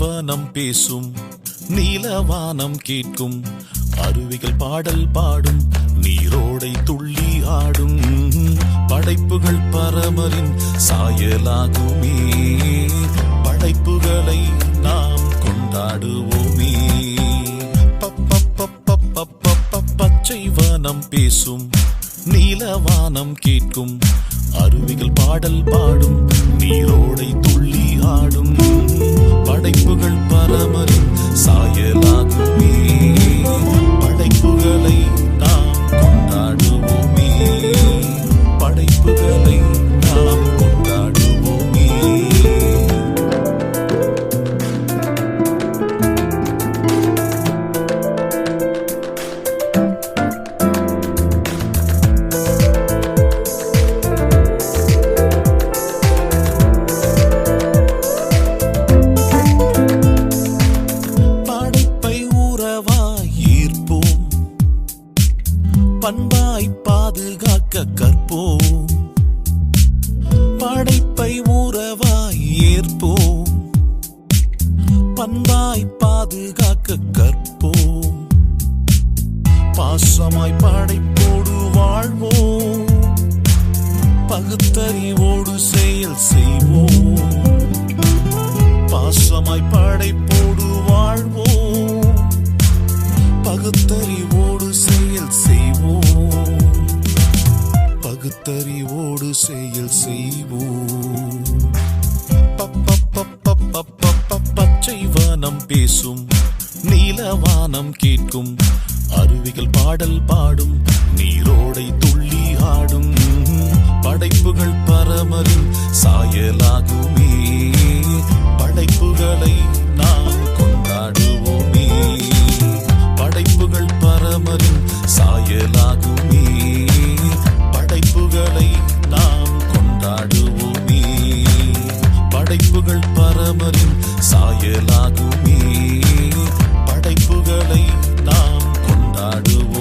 வனம் பேசும், நீலவானம் கேட்கும், அருவிகள் பாடல் பாடும், நீரோடை துள்ளி ஆடும், படைப்புகள் பரமரின் சாயலாகுமே, படைப்புகளை நாம் கொண்டாடுவோமே. பச்சை வனம் பேசும், நீலவானம் கேட்கும், அருவிகள் பாடல் பாடும், நீரோடை துள்ளி ஆடும், படைப்புகள் பரமரின் சாயலாகுமே, படைப்புகளை நாம் கொண்டாடுவோமே, படைப்புகளை நாம் கொண்டாடுவோமே. பண்பாய் பாதுகாக்க கற்போம், படைப்பை உறவாய் ஏற்போம், பண்பாய் பாதுகாக்க கற்போம், பாசமாய் படைப்போடு வாழ்வோம், பகுத்தறிவோடு செயல் செய்வோம், பாசமாய் படைப்போடு வாழ்வோம், பகுத்தறிவோடு செயல் செய்வோம், பகுத்தறிவோடு செயல் செய்வோம். பச்சை வனம் பேசும், நீலவானம் கேட்கும், அருவிகள் பாடல் பாடும், நீரோடை துள்ளி ஆடும், படைப்புகள் பரமரின் சாயலாகுமே, படைப்புகளை நாம் கொண்டாடுவோமே, படைப்புகள் பரமரின் சாயலாகுமே, படைப்புகளை நாம் கொண்டாடுவோமே, படைப்புகள் பரமரின் சாயலாகுமே, படைப்புகளை நாம் கொண்டாடுவோம்.